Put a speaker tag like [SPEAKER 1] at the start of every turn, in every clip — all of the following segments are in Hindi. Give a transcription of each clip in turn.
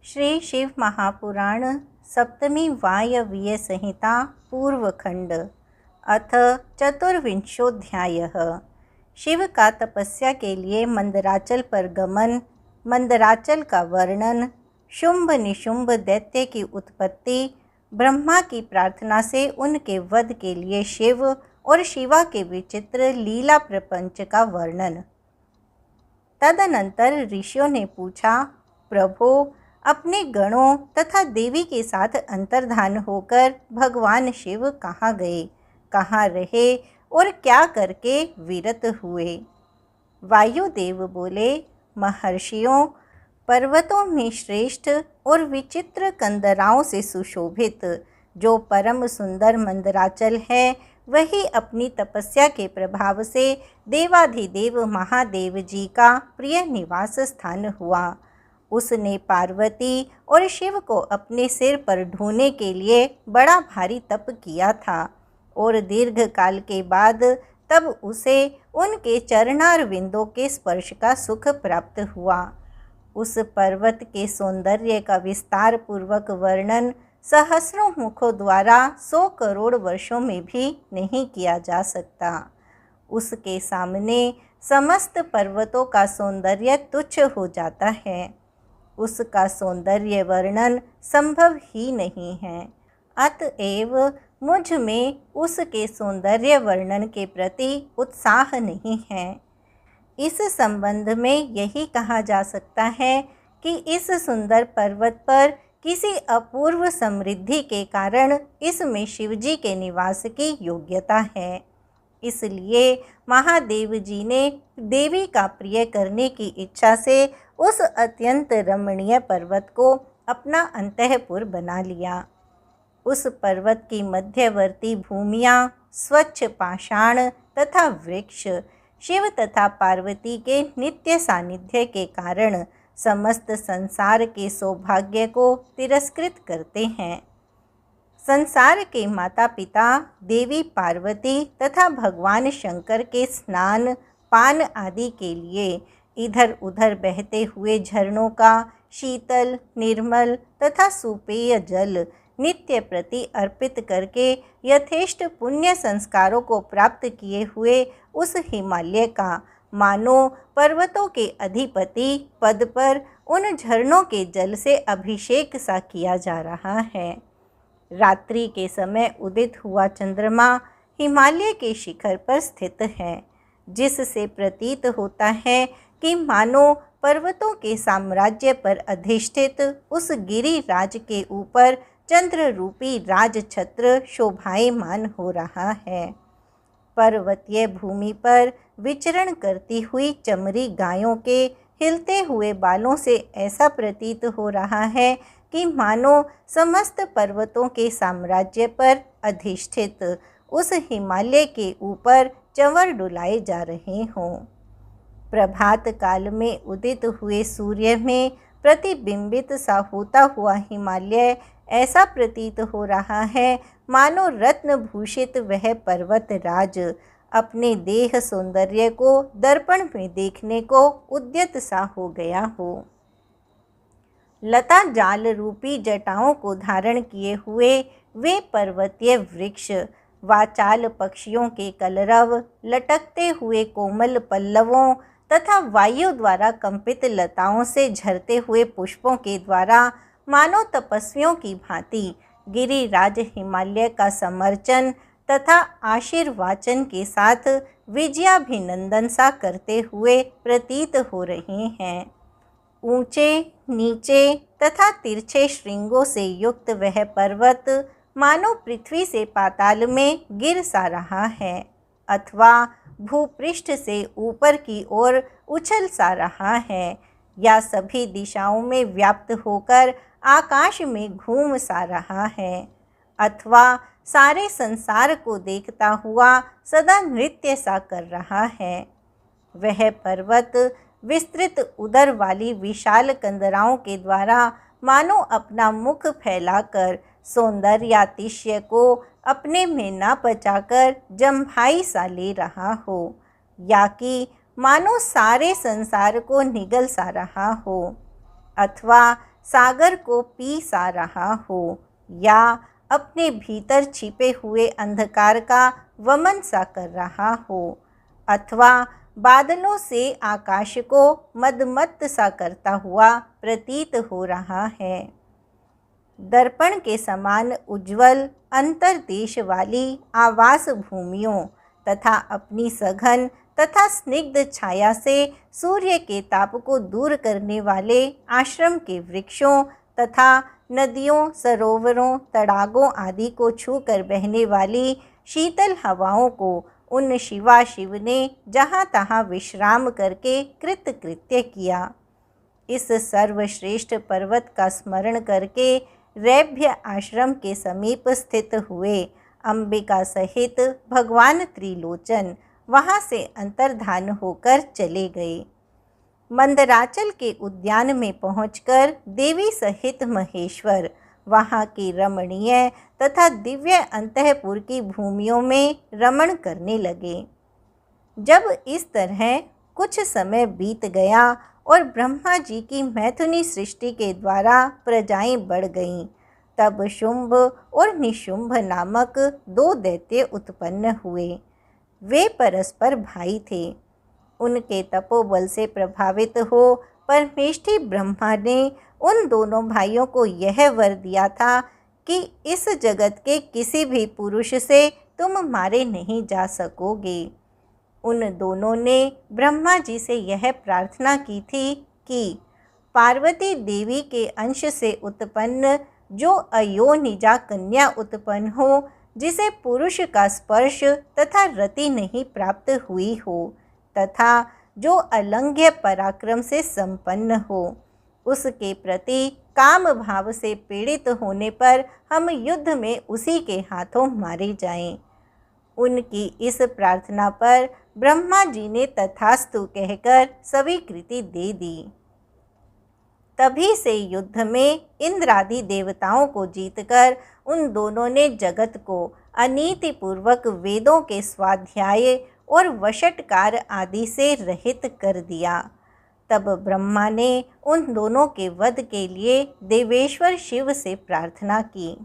[SPEAKER 1] श्री शिव महापुराण सप्तमी वायव्य संहिता पूर्वखंड अथ चतुर्विंशोऽध्यायः। शिव का तपस्या के लिए मंदराचल पर गमन, मंदराचल का वर्णन, शुंभ निशुंभ दैत्य की उत्पत्ति, ब्रह्मा की प्रार्थना से उनके वध के लिए शिव और शिवा के विचित्र लीला प्रपंच का वर्णन। तदनंतर ऋषियों ने पूछा, प्रभो, अपने गणों तथा देवी के साथ अंतर्धान होकर भगवान शिव कहाँ गए, कहाँ रहे और क्या करके विरत हुए। वायुदेव बोले, महर्षियों, पर्वतों में श्रेष्ठ और विचित्र कंदराओं से सुशोभित जो परम सुंदर मंदराचल है, वही अपनी तपस्या के प्रभाव से देवाधिदेव महादेव जी का प्रिय निवास स्थान हुआ। उसने पार्वती और शिव को अपने सिर पर ढोने के लिए बड़ा भारी तप किया था और दीर्घ काल के बाद तब उसे उनके चरणारविंदों के स्पर्श का सुख प्राप्त हुआ। उस पर्वत के सौंदर्य का विस्तार पूर्वक वर्णन सहस्रों मुखों द्वारा 100 करोड़ वर्षों में भी नहीं किया जा सकता। उसके सामने समस्त पर्वतों का सौंदर्य तुच्छ हो जाता है। उसका सौंदर्य वर्णन संभव ही नहीं है। अतएव मुझ में उसके सौंदर्य वर्णन के प्रति उत्साह नहीं है। इस संबंध में यही कहा जा सकता है कि इस सुंदर पर्वत पर किसी अपूर्व समृद्धि के कारण इसमें शिवजी के निवास की योग्यता है। इसलिए महादेव जी ने देवी का प्रिय करने की इच्छा से उस अत्यंत रमणीय पर्वत को अपना अंतःपुर बना लिया। उस पर्वत की मध्यवर्ती भूमियाँ स्वच्छ पाषाण तथा वृक्ष शिव तथा पार्वती के नित्य सानिध्य के कारण समस्त संसार के सौभाग्य को तिरस्कृत करते हैं। संसार के माता पिता देवी पार्वती तथा भगवान शंकर के स्नान पान आदि के लिए इधर उधर बहते हुए झरनों का शीतल निर्मल तथा सुपेय जल नित्य प्रति अर्पित करके यथेष्ट पुण्य संस्कारों को प्राप्त किए हुए उस हिमालय का मानो पर्वतों के अधिपति पद पर उन झरनों के जल से अभिषेक सा किया जा रहा है। रात्रि के समय उदित हुआ चंद्रमा हिमालय के शिखर पर स्थित है, जिससे प्रतीत होता है कि मानो पर्वतों के साम्राज्य पर अधिष्ठित उस गिरिराज के ऊपर चंद्र रूपी राज छत्र शोभायमान हो रहा है। पर्वतीय भूमि पर विचरण करती हुई चमरी गायों के हिलते हुए बालों से ऐसा प्रतीत हो रहा है कि मानो समस्त पर्वतों के साम्राज्य पर अधिष्ठित उस हिमालय के ऊपर चंवर डुलाए जा रहे हों। प्रभात काल में उदित हुए सूर्य में प्रतिबिंबित सा होता हुआ हिमालय ऐसा प्रतीत हो रहा है मानो रत्न भूषित वह पर्वत राज अपने देह सौंदर्य को दर्पण में देखने को उद्यत सा हो गया हो। लता जाल रूपी जटाओं को धारण किए हुए वे पर्वतीय वृक्ष वाचाल पक्षियों के कलरव, लटकते हुए कोमल पल्लवों तथा वायु द्वारा कंपित लताओं से झरते हुए पुष्पों के द्वारा मानो तपस्वियों की भांति गिरिराज हिमालय का समर्चन तथा आशीर्वाचन के साथ विजयाभिनंदन सा करते हुए प्रतीत हो रहे हैं। ऊंचे नीचे तथा तिरछे श्रृंगों से युक्त वह पर्वत मानो पृथ्वी से पाताल में गिर सा रहा है अथवा भूपृष्ठ से ऊपर की ओर उछल सा रहा है या सभी दिशाओं में व्याप्त होकर आकाश में घूम सा रहा है अथवा सारे संसार को देखता हुआ सदा नृत्य सा कर रहा है। वह पर्वत विस्तृत उदर वाली विशाल कंदराओं के द्वारा मानो अपना मुख फैलाकर सौंदर्यातिशय को अपने में न पचाकर जम्भाई सा ले रहा हो, या कि मानो सारे संसार को निगल सा रहा हो, अथवा सागर को पी सा रहा हो, या अपने भीतर छिपे हुए अंधकार का वमन सा कर रहा हो, अथवा बादलों से आकाश को मदमत्त सा करता हुआ प्रतीत हो रहा है। दर्पण के समान उज्ज्वल अंतर्देश वाली आवास भूमियों तथा अपनी सघन तथा स्निग्ध छाया से सूर्य के ताप को दूर करने वाले आश्रम के वृक्षों तथा नदियों, सरोवरों, तड़ागों आदि को छूकर बहने वाली शीतल हवाओं को उन शिवाशिव ने जहाँ तहाँ विश्राम करके कृतकृत्य किया। इस सर्वश्रेष्ठ पर्वत का स्मरण करके रैभ्य आश्रम के समीप स्थित हुए अंबिका सहित भगवान त्रिलोचन वहाँ से अंतर्धान होकर चले गए। मंदराचल के उद्यान में पहुंचकर देवी सहित महेश्वर वहाँ की रमणीय तथा दिव्य अंतःपुर की भूमियों में रमण करने लगे। जब इस तरह कुछ समय बीत गया और ब्रह्मा जी की मैथुनी सृष्टि के द्वारा प्रजाएं बढ़ गईं, तब शुंभ और निशुंभ नामक दो दैत्य उत्पन्न हुए। वे परस्पर भाई थे। उनके तपोबल से प्रभावित हो परमेष्ठी ब्रह्मा ने उन दोनों भाइयों को यह वर दिया था कि इस जगत के किसी भी पुरुष से तुम मारे नहीं जा सकोगे। उन दोनों ने ब्रह्मा जी से यह प्रार्थना की थी कि पार्वती देवी के अंश से उत्पन्न जो अयोनिजा कन्या उत्पन्न हो, जिसे पुरुष का स्पर्श तथा रति नहीं प्राप्त हुई हो तथा जो अलंघ्य पराक्रम से संपन्न हो, उसके प्रति काम भाव से पीड़ित होने पर हम युद्ध में उसी के हाथों मारे जाएं। उनकी इस प्रार्थना पर ब्रह्मा जी ने तथास्तु कहकर स्वीकृति दे दी। तभी से युद्ध में इंद्रादि देवताओं को जीतकर उन दोनों ने जगत को अनीतिपूर्वक वेदों के स्वाध्याय और वशटकार आदि से रहित कर दिया। तब ब्रह्मा ने उन दोनों के वध के लिए देवेश्वर शिव से प्रार्थना की,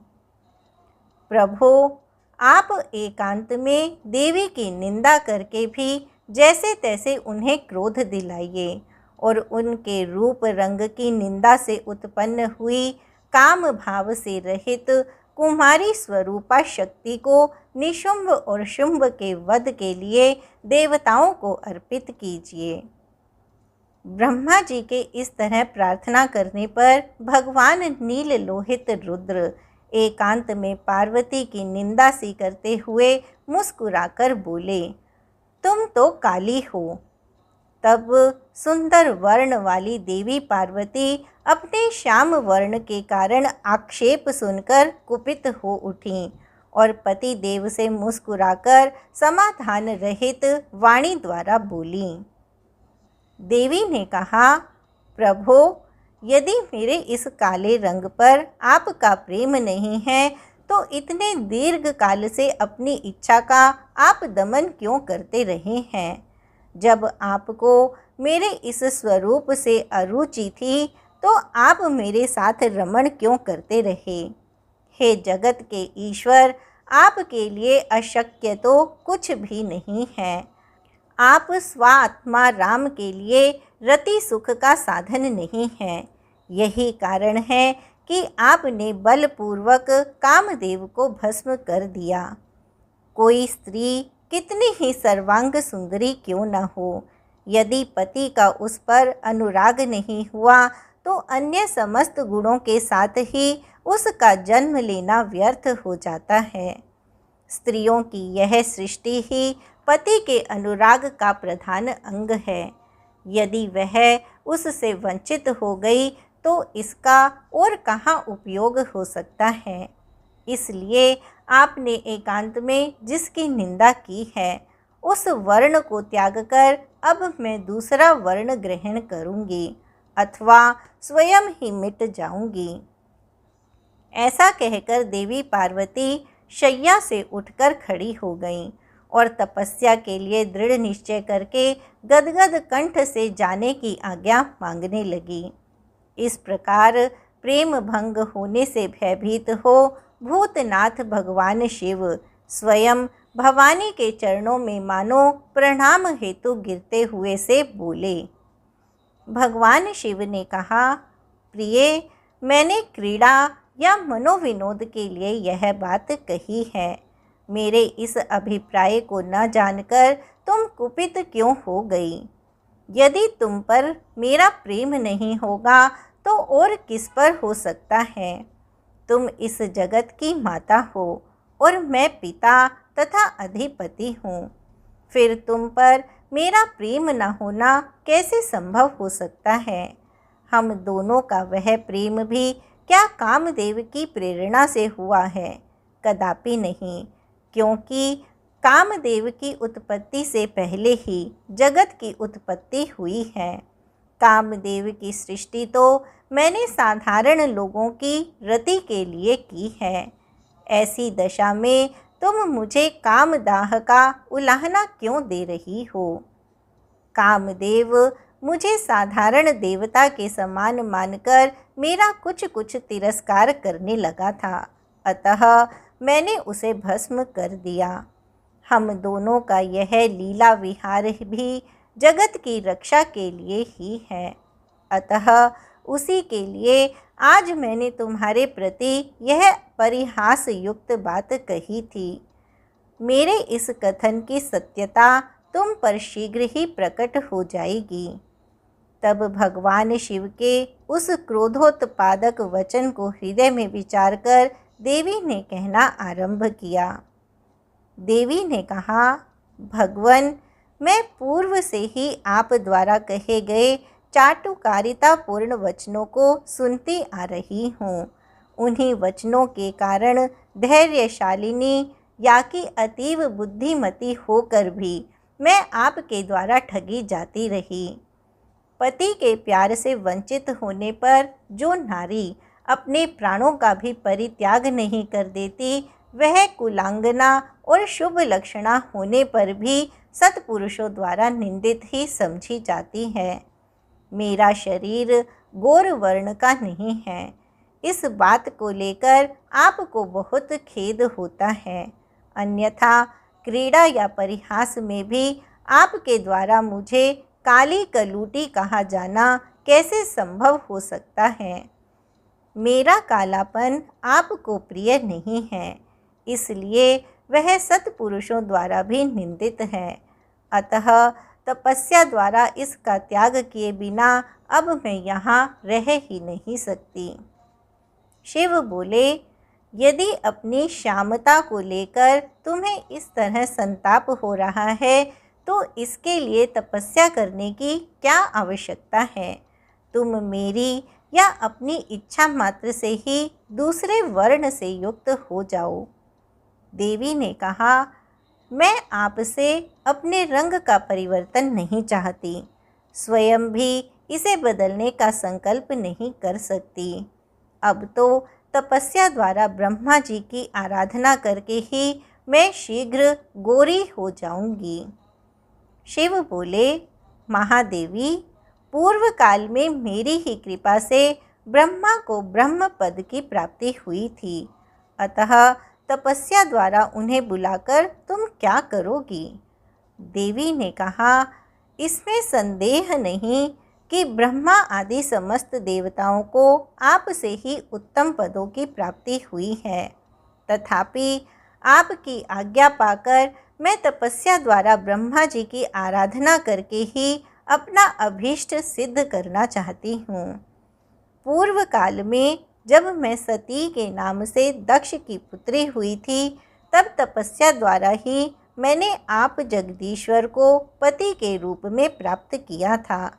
[SPEAKER 1] प्रभो, आप एकांत में देवी की निंदा करके भी जैसे तैसे उन्हें क्रोध दिलाइए और उनके रूप रंग की निंदा से उत्पन्न हुई काम भाव से रहित कुमारी स्वरूपा शक्ति को निशुंभ और शुंभ के वध के लिए देवताओं को अर्पित कीजिए। ब्रह्मा जी के इस तरह प्रार्थना करने पर भगवान नील लोहित रुद्र एकांत में पार्वती की निंदा सी करते हुए मुस्कुराकर बोले, तुम तो काली हो। तब सुंदर वर्ण वाली देवी पार्वती अपने श्याम वर्ण के कारण आक्षेप सुनकर कुपित हो उठीं और पति देव से मुस्कुराकर समाधान रहित वाणी द्वारा बोलीं। देवी ने कहा, प्रभो, यदि मेरे इस काले रंग पर आपका प्रेम नहीं है तो इतने दीर्घ काल से अपनी इच्छा का आप दमन क्यों करते रहे हैं? जब आपको मेरे इस स्वरूप से अरुचि थी तो आप मेरे साथ रमण क्यों करते रहे? हे जगत के ईश्वर, आपके लिए अशक्य तो कुछ भी नहीं है। आप स्वात्मा राम के लिए रति सुख का साधन नहीं हैं। यही कारण है कि आपने बलपूर्वक कामदेव को भस्म कर दिया। कोई स्त्री कितनी ही सर्वांग सुंदरी क्यों न हो, यदि पति का उस पर अनुराग नहीं हुआ तो अन्य समस्त गुणों के साथ ही उसका जन्म लेना व्यर्थ हो जाता है। स्त्रियों की यह सृष्टि ही पति के अनुराग का प्रधान अंग है। यदि वह उससे वंचित हो गई तो इसका और कहाँ उपयोग हो सकता है। इसलिए आपने एकांत में जिसकी निंदा की है उस वर्ण को त्याग कर अब मैं दूसरा वर्ण ग्रहण करूँगी अथवा स्वयं ही मिट जाऊँगी। ऐसा कहकर देवी पार्वती शैया से उठकर खड़ी हो गईं और तपस्या के लिए दृढ़ निश्चय करके गदगद कंठ से जाने की आज्ञा मांगने लगी। इस प्रकार प्रेम भंग होने से भयभीत हो भूतनाथ भगवान शिव स्वयं भवानी के चरणों में मानो प्रणाम हेतु गिरते हुए से बोले। भगवान शिव ने कहा, प्रिय, मैंने क्रीड़ा या मनोविनोद के लिए यह बात कही है। मेरे इस अभिप्राय को न जानकर तुम कुपित क्यों हो गई? यदि तुम पर मेरा प्रेम नहीं होगा तो और किस पर हो सकता है? तुम इस जगत की माता हो और मैं पिता तथा अधिपति हूँ। फिर तुम पर मेरा प्रेम न होना कैसे संभव हो सकता है? हम दोनों का वह प्रेम भी क्या कामदेव की प्रेरणा से हुआ है? कदापि नहीं, क्योंकि कामदेव की उत्पत्ति से पहले ही जगत की उत्पत्ति हुई है। कामदेव की सृष्टि तो मैंने साधारण लोगों की रति के लिए की है। ऐसी दशा में तुम मुझे कामदाह का उलाहना क्यों दे रही हो? कामदेव मुझे साधारण देवता के समान मानकर मेरा कुछ कुछ तिरस्कार करने लगा था, अतः मैंने उसे भस्म कर दिया। हम दोनों का यह लीला विहार भी जगत की रक्षा के लिए ही है, अतः उसी के लिए आज मैंने तुम्हारे प्रति यह परिहास युक्त बात कही थी। मेरे इस कथन की सत्यता तुम पर शीघ्र ही प्रकट हो जाएगी। तब भगवान शिव के उस क्रोधोत्पादक वचन को हृदय में विचार कर देवी ने कहना आरंभ किया। देवी ने कहा, भगवन, मैं पूर्व से ही आप द्वारा कहे गए चाटुकारितापूर्ण वचनों को सुनती आ रही हूँ। उन्हीं वचनों के कारण धैर्यशालिनी या कि अतीव बुद्धिमती होकर भी मैं आपके द्वारा ठगी जाती रही। पति के प्यार से वंचित होने पर जो नारी अपने प्राणों का भी परित्याग नहीं कर देती, वह कुलांगना और शुभ लक्षणा होने पर भी सत्पुरुषों द्वारा निंदित ही समझी जाती है। मेरा शरीर गौर वर्ण का नहीं है। इस बात को लेकर आपको बहुत खेद होता है, अन्यथा क्रीड़ा या परिहास में भी आपके द्वारा मुझे काली कलूटी कहा जाना कैसे संभव हो सकता है? मेरा कालापन आपको प्रिय नहीं है, इसलिए वह सत्पुरुषों द्वारा भी निंदित है। अतः तपस्या द्वारा इसका त्याग किए बिना अब मैं यहाँ रह ही नहीं सकती। शिव बोले, यदि अपनी श्यामता को लेकर तुम्हें इस तरह संताप हो रहा है तो इसके लिए तपस्या करने की क्या आवश्यकता है? तुम मेरी या अपनी इच्छा मात्र से ही दूसरे वर्ण से युक्त हो जाओ। देवी ने कहा, मैं आपसे अपने रंग का परिवर्तन नहीं चाहती, स्वयं भी इसे बदलने का संकल्प नहीं कर सकती। अब तो तपस्या द्वारा ब्रह्मा जी की आराधना करके ही मैं शीघ्र गोरी हो जाऊंगी। शिव बोले, महादेवी, पूर्व काल में मेरी ही कृपा से ब्रह्मा को ब्रह्म पद की प्राप्ति हुई थी, अतः तपस्या द्वारा उन्हें बुलाकर तुम क्या करोगी? देवी ने कहा, इसमें संदेह नहीं कि ब्रह्मा आदि समस्त देवताओं को आपसे ही उत्तम पदों की प्राप्ति हुई है, तथापि आपकी आज्ञा पाकर मैं तपस्या द्वारा ब्रह्मा जी की आराधना करके ही अपना अभीष्ट सिद्ध करना चाहती हूँ। पूर्व काल में जब मैं सती के नाम से दक्ष की पुत्री हुई थी, तब तपस्या द्वारा ही मैंने आप जगदीश्वर को पति के रूप में प्राप्त किया था।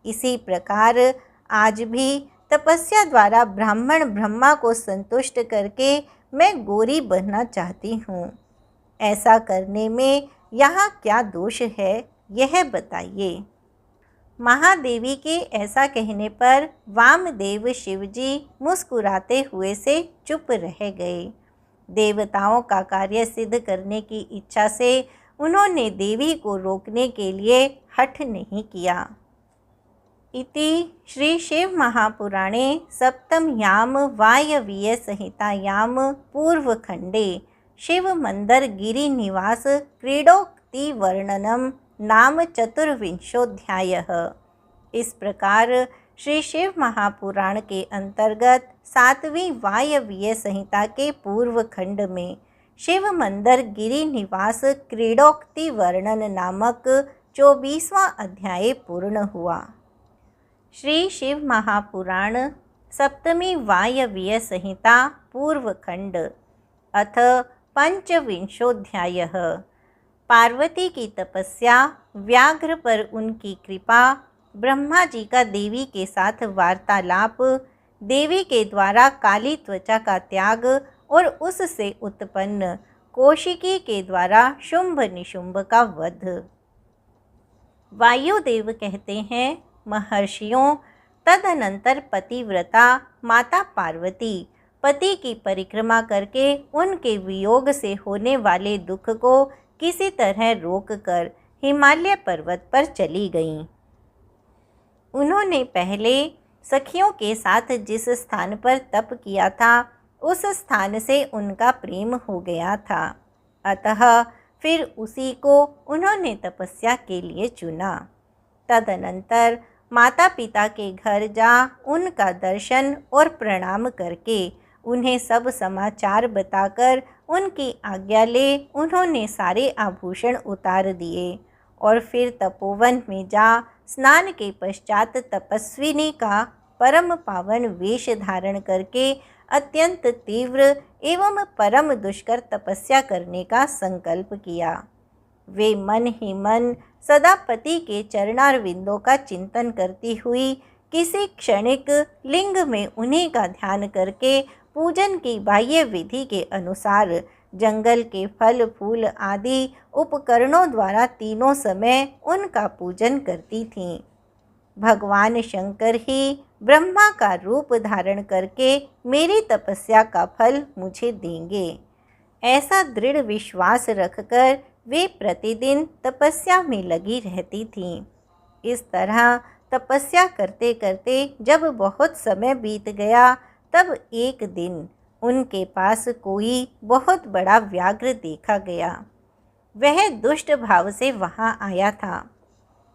[SPEAKER 1] इसी प्रकार आज भी तपस्या द्वारा ब्राह्मण ब्रह्मा को संतुष्ट करके मैं गौरी बनना चाहती हूँ। ऐसा करने में यहाँ क्या दोष है, यह बताइए। महादेवी के ऐसा कहने पर वामदेव शिवजी मुस्कुराते हुए से चुप रह गए। देवताओं का कार्य सिद्ध करने की इच्छा से उन्होंने देवी को रोकने के लिए हठ नहीं किया। इति श्री शिव महापुराणे सप्तम्यां वायवीय संहितायां पूर्वखंडे शिव मंदिर गिरिनिवास क्रीडोक्ति वर्णनम नाम चतुर्विंशोऽध्यायः। इस प्रकार श्री शिव महापुराण के अंतर्गत 7वीं वायवीय संहिता के पूर्व खंड में शिव मंदिर गिरिनिवास क्रीडोक्ति वर्णन नामक 24वां अध्याय पूर्ण हुआ। श्री शिव महापुराण सप्तमी वायवीय संहिता पूर्वखंड अथ पंचविंशोऽध्यायः। पार्वती की तपस्या, व्याघ्र पर उनकी कृपा, ब्रह्मा जी का देवी के साथ वार्तालाप, देवी के द्वारा काली त्वचा का त्याग और उससे उत्पन्न कौशिकी के द्वारा शुंभ निशुंभ का वध। वायुदेव कहते हैं, महर्षियों, तदनंतर पतिव्रता माता पार्वती पति की परिक्रमा करके उनके वियोग से होने वाले दुख को किसी तरह रोककर हिमालय पर्वत पर चली गईं। उन्होंने पहले सखियों के साथ जिस स्थान पर तप किया था उस स्थान से उनका प्रेम हो गया था, अतः फिर उसी को उन्होंने तपस्या के लिए चुना। तदनंतर माता पिता के घर जा उनका दर्शन और प्रणाम करके उन्हें सब समाचार बताकर उनकी आज्ञा ले उन्होंने सारे आभूषण उतार दिए और फिर तपोवन में जा स्नान के पश्चात तपस्विनी का परम पावन वेश धारण करके अत्यंत तीव्र एवं परम दुष्कर तपस्या करने का संकल्प किया। वे मन ही मन सदा पति के चरणारविंदों का चिंतन करती हुई किसी क्षणिक लिंग में उन्हीं का ध्यान करके पूजन की बाह्य विधि के अनुसार जंगल के फल फूल आदि उपकरणों द्वारा तीनों समय उनका पूजन करती थीं। भगवान शंकर ही ब्रह्मा का रूप धारण करके मेरी तपस्या का फल मुझे देंगे, ऐसा दृढ़ विश्वास रखकर वे प्रतिदिन तपस्या में लगी रहती थीं। इस तरह तपस्या करते करते जब बहुत समय बीत गया, तब एक दिन उनके पास कोई बहुत बड़ा व्याघ्र देखा गया। वह दुष्ट भाव से वहाँ आया था।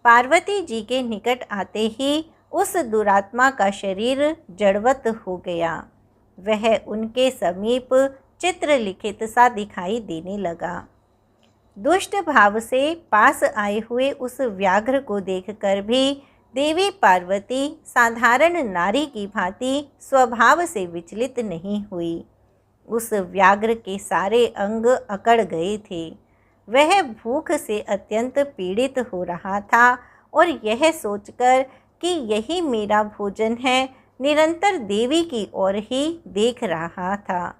[SPEAKER 1] पार्वती जी के निकट आते ही उस दुरात्मा का शरीर जड़वत हो गया। वह उनके समीप चित्रलिखित सा दिखाई देने लगा। दुष्ट भाव से पास आए हुए उस व्याघ्र को देखकर भी देवी पार्वती साधारण नारी की भांति स्वभाव से विचलित नहीं हुई। उस व्याघ्र के सारे अंग अकड़ गए थे। वह भूख से अत्यंत पीड़ित हो रहा था और यह सोचकर कि यही मेरा भोजन है, निरंतर देवी की ओर ही देख रहा था।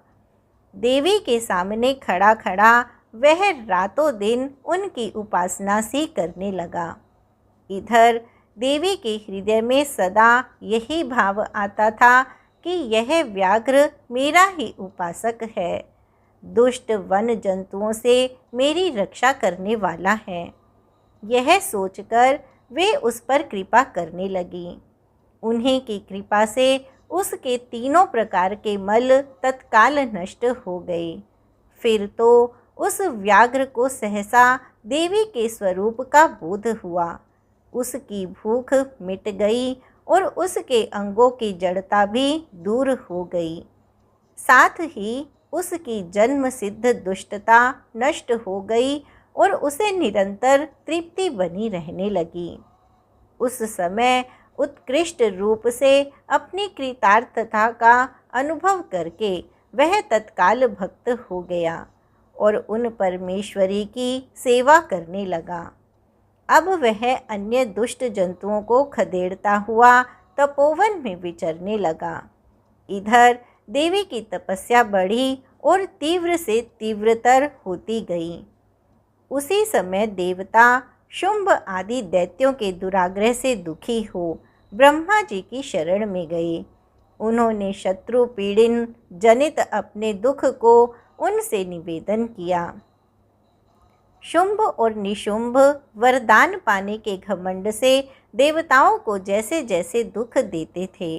[SPEAKER 1] देवी के सामने खड़ा खड़ा वह रातों दिन उनकी उपासना सी करने लगा। इधर देवी के हृदय में सदा यही भाव आता था कि यह व्याघ्र मेरा ही उपासक है, दुष्ट वन जंतुओं से मेरी रक्षा करने वाला है। यह सोचकर वे उस पर कृपा करने लगी। उन्हीं की कृपा से उसके तीनों प्रकार के मल तत्काल नष्ट हो गए। फिर तो उस व्याघ्र को सहसा देवी के स्वरूप का बोध हुआ। उसकी भूख मिट गई और उसके अंगों की जड़ता भी दूर हो गई। साथ ही उसकी जन्म सिद्ध दुष्टता नष्ट हो गई और उसे निरंतर तृप्ति बनी रहने लगी। उस समय उत्कृष्ट रूप से अपनी कृतार्थता का अनुभव करके वह तत्काल भक्त हो गया और उन परमेश्वरी की सेवा करने लगा। अब वह अन्य दुष्ट जंतुओं को खदेड़ता हुआ तपोवन में विचरने लगा। इधर देवी की तपस्या बढ़ी और तीव्र से तीव्रतर होती गई। उसी समय देवता शुंभ आदि दैत्यों के दुराग्रह से दुखी हो ब्रह्मा जी की शरण में गए। उन्होंने शत्रु पीड़न जनित अपने दुख को उनसे निवेदन किया। शुंभ और निशुंभ वरदान पाने के घमंड से देवताओं को जैसे जैसे दुख देते थे,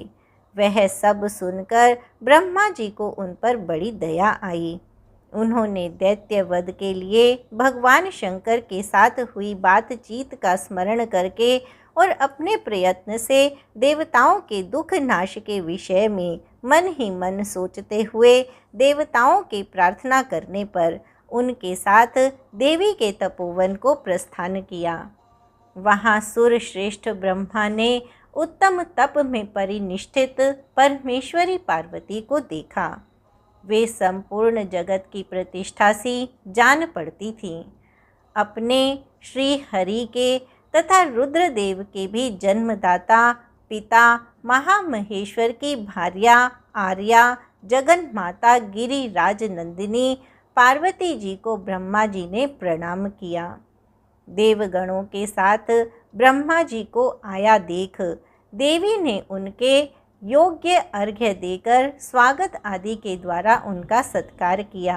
[SPEAKER 1] वह सब सुनकर ब्रह्मा जी को उन पर बड़ी दया आई। उन्होंने दैत्य वध के लिए भगवान शंकर के साथ हुई बातचीत का स्मरण करके और अपने प्रयत्न से देवताओं के दुख नाश के विषय में मन ही मन सोचते हुए देवताओं की प्रार्थना करने पर उनके साथ देवी के तपोवन को प्रस्थान किया। वहाँ सुर श्रेष्ठ ब्रह्मा ने उत्तम तप में परिनिष्ठित परमेश्वरी पार्वती को देखा। वे संपूर्ण जगत की प्रतिष्ठा सी जान पड़ती थीं। अपने श्री हरि के तथा रुद्रदेव के भी जन्मदाता पिता महामहेश्वर की भार्या आर्या जगन माता गिरिराज नंदिनी पार्वती जी को ब्रह्मा जी ने प्रणाम किया। देवगणों के साथ ब्रह्मा जी को आया देख देवी ने उनके योग्य अर्घ्य देकर स्वागत आदि के द्वारा उनका सत्कार किया।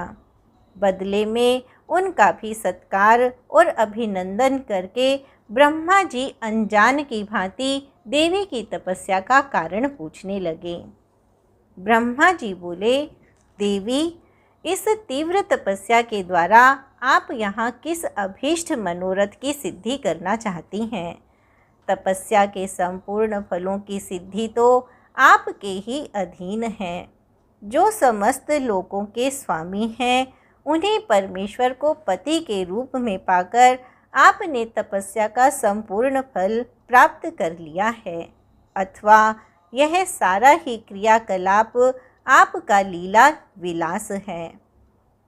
[SPEAKER 1] बदले में उनका भी सत्कार और अभिनंदन करके ब्रह्मा जी अनजान की भांति देवी की तपस्या का कारण पूछने लगे। ब्रह्मा जी बोले, देवी, इस तीव्र तपस्या के द्वारा आप यहाँ किस अभीष्ट मनोरथ की सिद्धि करना चाहती हैं? तपस्या के संपूर्ण फलों की सिद्धि तो आपके ही अधीन है। जो समस्त लोकों के स्वामी हैं, उन्हें परमेश्वर को पति के रूप में पाकर आपने तपस्या का संपूर्ण फल प्राप्त कर लिया है, अथवा यह सारा ही क्रियाकलाप आपका लीला विलास है।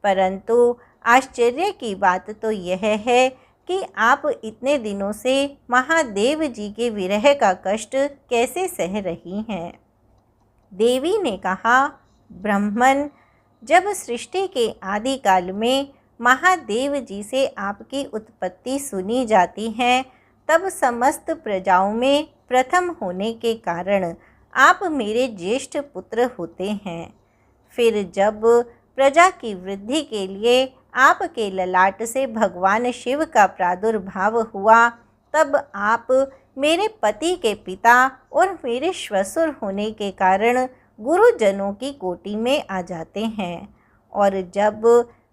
[SPEAKER 1] परंतु आश्चर्य की बात तो यह है कि आप इतने दिनों से महादेव जी के विरह का कष्ट कैसे सह रही हैं? देवी ने कहा, ब्राह्मण, जब सृष्टि के आदि काल में महादेव जी से आपकी उत्पत्ति सुनी जाती है, तब समस्त प्रजाओं में प्रथम होने के कारण आप मेरे ज्येष्ठ पुत्र होते हैं। फिर जब प्रजा की वृद्धि के लिए आपके ललाट से भगवान शिव का प्रादुर्भाव हुआ, तब आप मेरे पति के पिता और मेरे श्वशुर होने के कारण गुरुजनों की कोटि में आ जाते हैं। और जब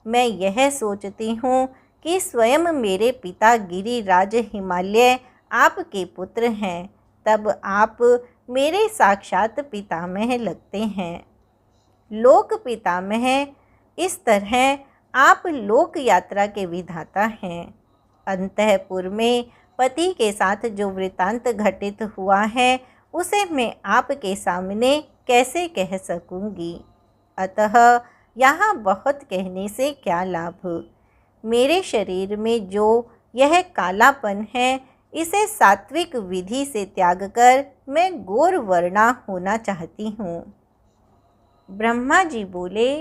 [SPEAKER 1] मैं यह सोचती हूँ कि स्वयं मेरे पिता गिरिराज हिमालय आपके पुत्र हैं, तब आप मेरे साक्षात पितामह लगते हैं। लोक पितामह, इस तरह आप लोक यात्रा के विधाता हैं। अंतःपुर में पति के साथ जो वृतांत घटित हुआ है, उसे मैं आपके सामने कैसे कह सकूंगी? अतः यहाँ बहुत कहने से क्या लाभ? मेरे शरीर में जो यह कालापन है, इसे सात्विक विधि से त्याग कर मैं गौर वर्णा होना चाहती हूँ। ब्रह्मा जी बोले,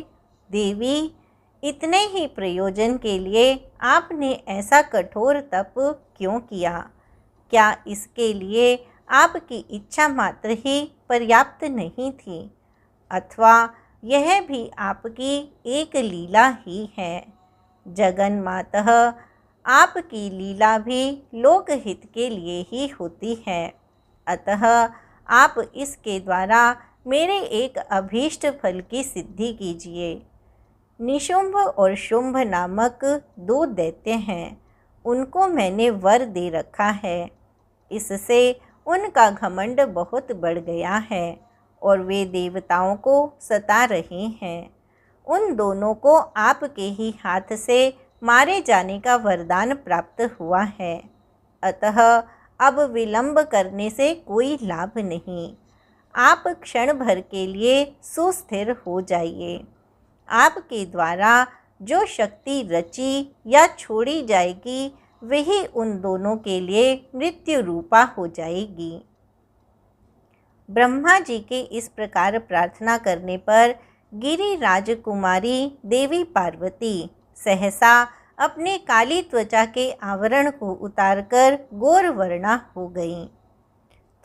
[SPEAKER 1] देवी, इतने ही प्रयोजन के लिए आपने ऐसा कठोर तप क्यों किया? क्या इसके लिए आपकी इच्छा मात्र ही पर्याप्त नहीं थी, अथवा यह भी आपकी एक लीला ही है? जगन मातः, आपकी लीला भी लोकहित के लिए ही होती है। अतः आप इसके द्वारा मेरे एक अभीष्ट फल की सिद्धि कीजिए। निशुंभ और शुंभ नामक दो दैत्य हैं, उनको मैंने वर दे रखा है। इससे उनका घमंड बहुत बढ़ गया है और वे देवताओं को सता रहे हैं। उन दोनों को आपके ही हाथ से मारे जाने का वरदान प्राप्त हुआ है। अतः अब विलंब करने से कोई लाभ नहीं। आप क्षण भर के लिए सुस्थिर हो जाइए। आपके द्वारा जो शक्ति रची या छोड़ी जाएगी, वही उन दोनों के लिए मृत्यु रूपा हो जाएगी। ब्रह्मा जी के इस प्रकार प्रार्थना करने पर गिरिराज कुमारी देवी पार्वती सहसा अपने काली त्वचा के आवरण को उतारकर गौरवर्णा हो गई।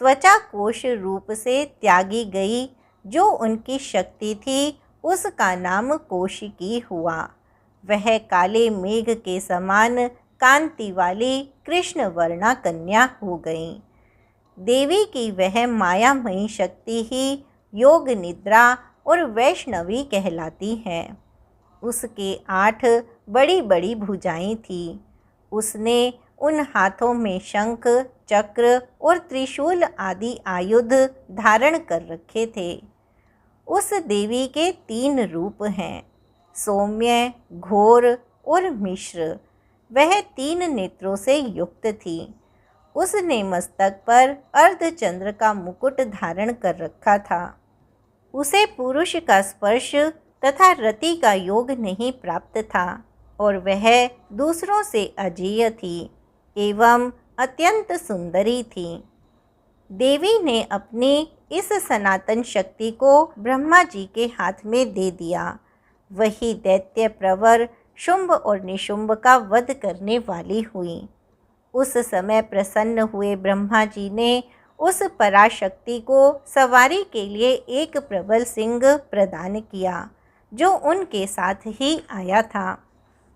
[SPEAKER 1] त्वचा कोश रूप से त्यागी गई। जो उनकी शक्ति थी, उसका नाम कोशिकी हुआ। वह काले मेघ के समान कांति वाली कृष्ण वर्णा कन्या हो गई। देवी की वह मायामयी शक्ति ही योग निद्रा और वैष्णवी कहलाती है। उसके 8 बड़ी बड़ी भुजाएं थीं। उसने उन हाथों में शंख, चक्र और त्रिशूल आदि आयुध धारण कर रखे थे। उस देवी के 3 रूप हैं, सौम्य, घोर और मिश्र। वह 3 नेत्रों से युक्त थी। उसने मस्तक पर अर्धचंद्र का मुकुट धारण कर रखा था। उसे पुरुष का स्पर्श तथा रति का योग नहीं प्राप्त था और वह दूसरों से अजेय थी एवं अत्यंत सुंदरी थी। देवी ने अपनी इस सनातन शक्ति को ब्रह्मा जी के हाथ में दे दिया। वही दैत्य प्रवर शुंभ और निशुंभ का वध करने वाली हुई। उस समय प्रसन्न हुए ब्रह्मा जी ने उस पराशक्ति को सवारी के लिए एक प्रबल सिंह प्रदान किया, जो उनके साथ ही आया था।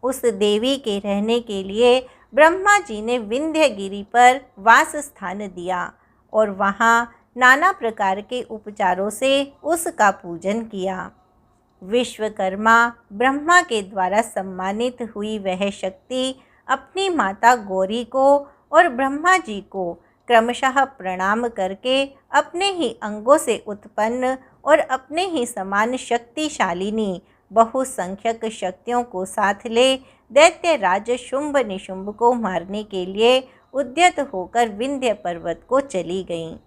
[SPEAKER 1] उस देवी के रहने के लिए ब्रह्मा जी ने विंध्यगिरि पर वास स्थान दिया और वहाँ नाना प्रकार के उपचारों से उसका पूजन किया। विश्वकर्मा ब्रह्मा के द्वारा सम्मानित हुई वह शक्ति अपनी माता गौरी को और ब्रह्मा जी को क्रमशः प्रणाम करके अपने ही अंगों से उत्पन्न और अपने ही समान शक्तिशालिनी बहुसंख्यक शक्तियों को साथ ले दैत्य राज शुंभ निशुंभ को मारने के लिए उद्यत होकर विंध्य पर्वत को चली गईं।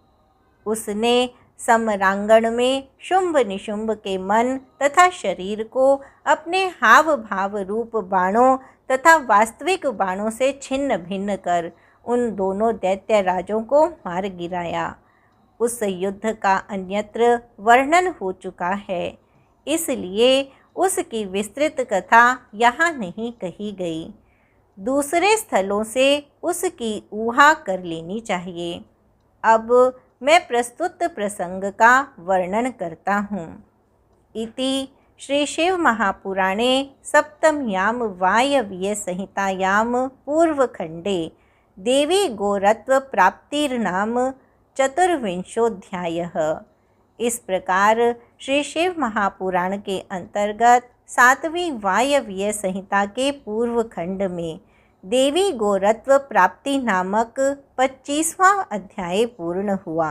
[SPEAKER 1] उसने समरांगण में शुंभ निशुंभ के मन तथा शरीर को अपने हाव भाव रूप बाणों तथा वास्तविक बाणों से छिन्न भिन्न कर उन दोनों दैत्य राजों को मार गिराया। उस युद्ध का अन्यत्र वर्णन हो चुका है, इसलिए उसकी विस्तृत कथा यहाँ नहीं कही गई। दूसरे स्थलों से उसकी ऊहा कर लेनी चाहिए। अब मैं प्रस्तुत प्रसंग का वर्णन करता हूँ। इति श्री शिव महापुराणे सप्तम्यां वायव्य संहितायां पूर्वखंडे देवी गोरत्व प्राप्तिर्नाम चतुर्विंशोऽध्यायः। इस प्रकार श्री शिव महापुराण के अंतर्गत 7वीं वायव्य संहिता के पूर्व खंड में देवी गोरत्व प्राप्ति नामक 25वां अध्याय पूर्ण हुआ।